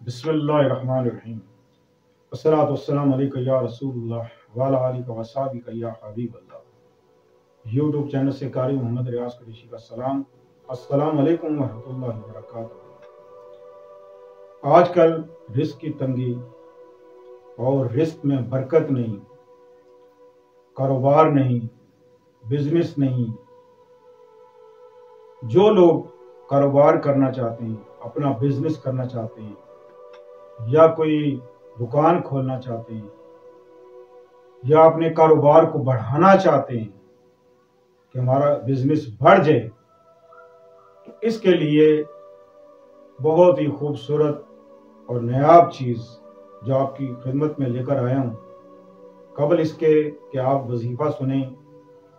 بسم اللہ الرحمن الرحیم والصلاۃ والسلام علیکہ یا رسول اللہ وعلی آلہ وصحبہ یا حبیب اللہ۔ یوٹیوب چینل سے قاری محمد ریاض قریشی کا سلام۔ السلام علیکم ورحمۃ اللہ وبرکاتہ۔ آج کل رزق کی تنگی اور رزق میں برکت نہیں، کاروبار نہیں، بزنس نہیں۔ جو لوگ کاروبار کرنا چاہتے ہیں، اپنا بزنس کرنا چاہتے ہیں یا کوئی دکان کھولنا چاہتے ہیں یا اپنے کاروبار کو بڑھانا چاہتے ہیں کہ ہمارا بزنس بڑھ جائے، تو اس کے لیے بہت ہی خوبصورت اور نایاب چیز جو آپ کی خدمت میں لے کر آیا ہوں۔ قبل اس کے کہ آپ وظیفہ سنیں،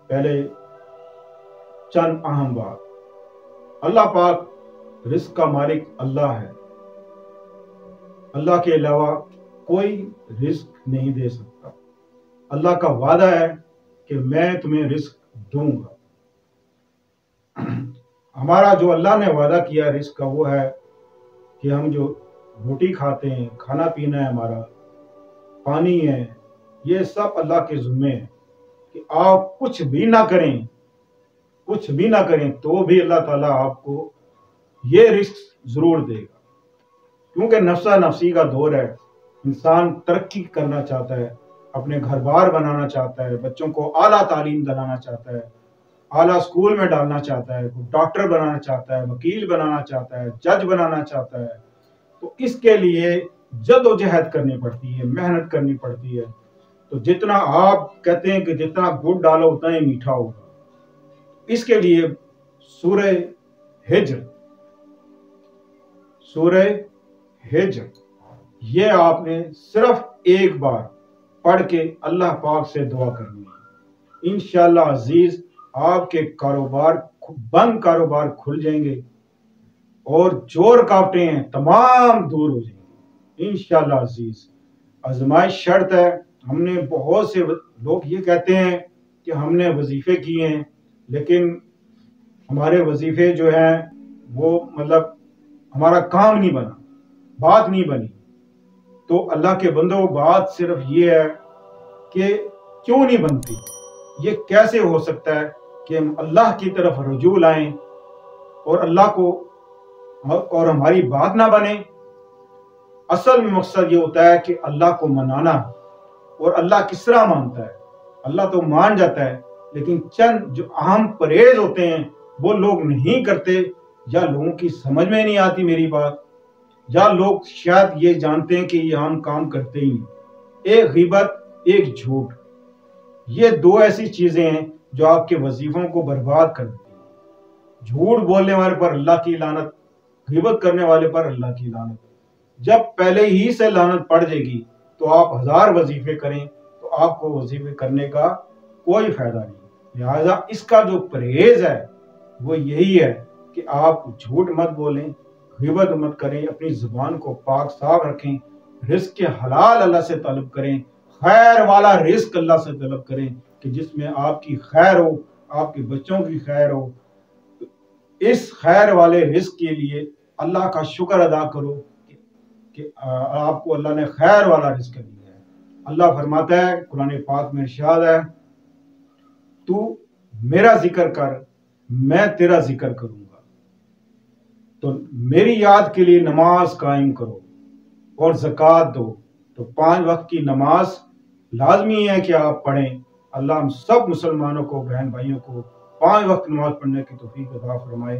پہلے چند اہم بات۔ اللہ پاک رزق کا مالک اللہ ہے۔ اللہ کے علاوہ کوئی رزق نہیں دے سکتا۔ اللہ کا وعدہ ہے کہ میں تمہیں رزق دوں گا۔ ہمارا جو اللہ نے وعدہ کیا رزق کا وہ ہے کہ ہم جو روٹی کھاتے ہیں، کھانا پینا ہے، ہمارا پانی ہے، یہ سب اللہ کے ذمے ہے کہ آپ کچھ بھی نہ کریں تو بھی اللہ تعالیٰ آپ کو یہ رزق ضرور دے گا، کیونکہ نفسا نفسی کا دور ہے۔ انسان ترقی کرنا چاہتا ہے، اپنے گھر بار بنانا چاہتا ہے، بچوں کو اعلیٰ تعلیم دلانا چاہتا ہے، اعلیٰ سکول میں ڈالنا چاہتا ہے، ڈاکٹر بنانا چاہتا ہے، وکیل بنانا چاہتا ہے، جج بنانا چاہتا ہے۔ تو اس کے لیے جد و جہد کرنی پڑتی ہے، محنت کرنی پڑتی ہے۔ تو جتنا آپ کہتے ہیں کہ جتنا گڑ ڈالو اتنا ہی میٹھا ہوگا، اس کے لیے سورہ ہجر یہ آپ نے صرف ایک بار پڑھ کے اللہ پاک سے دعا کرنی ہے۔ انشاءاللہ عزیز آپ کے بند کاروبار کھل جائیں گے اور جو رکاوٹیں ہیں تمام دور ہو جائیں گے انشاءاللہ عزیز۔ آزمائش شرط ہے۔ ہم نے بہت سے لوگ یہ کہتے ہیں کہ ہم نے وظیفے کیے ہیں، لیکن ہمارے وظیفے جو ہیں وہ ہمارا کام نہیں بنا، بات نہیں بنی۔ تو اللہ کے بندوں بات صرف یہ ہے کہ کیوں نہیں بنتی، یہ کیسے ہو سکتا ہے کہ ہم اللہ کی طرف رجوع لائیں اور اللہ کو اور ہماری بات نہ بنے۔ اصل میں مقصد یہ ہوتا ہے کہ اللہ کو منانا۔ اور اللہ کس طرح مانتا ہے؟ اللہ تو مان جاتا ہے، لیکن چند جو اہم پرہیز ہوتے ہیں وہ لوگ نہیں کرتے، یا لوگوں کی سمجھ میں نہیں آتی میری بات، یا لوگ شاید یہ جانتے ہیں کہ یہ عام کام کرتے ہی نہیں۔ ایک غیبت، ایک جھوٹ، یہ دو ایسی چیزیں ہیں جو آپ کے وظیفوں کو برباد کر دیتی ہیں۔ جھوٹ بولنے والے پر اللہ کی لعنت، غیبت کرنے والے پر اللہ کی لعنت۔ جب پہلے ہی سے لعنت پڑ جائے گی تو آپ 1000 وظیفے کریں تو آپ کو وظیفے کرنے کا کوئی فائدہ نہیں۔ لہذا اس کا جو پرہیز ہے وہ یہی ہے کہ آپ جھوٹ مت بولیں، غیبت مت کریں، اپنی زبان کو پاک صاف رکھیں، رزق کے حلال اللہ سے طلب کریں، خیر والا رزق اللہ سے طلب کریں کہ جس میں آپ کی خیر ہو، آپ کے بچوں کی خیر ہو۔ اس خیر والے رزق کے لیے اللہ کا شکر ادا کرو کہ آپ کو اللہ نے خیر والا رزق دیا ہے۔ اللہ فرماتا ہے قرآن پاک میں ارشاد ہے، تو میرا ذکر کر میں تیرا ذکر کروں گا۔ تو میری یاد کے لیے نماز قائم کرو اور زکوٰۃ دو۔ تو 5 وقت کی نماز لازمی ہے کہ آپ پڑھیں۔ اللہ ہم سب مسلمانوں کو، بہن بھائیوں کو 5 وقت نماز پڑھنے کی توفیق عطا فرمائے۔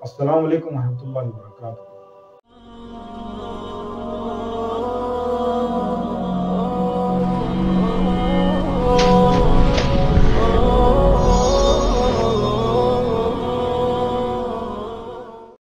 السلام علیکم ورحمۃ اللہ وبرکاتہ۔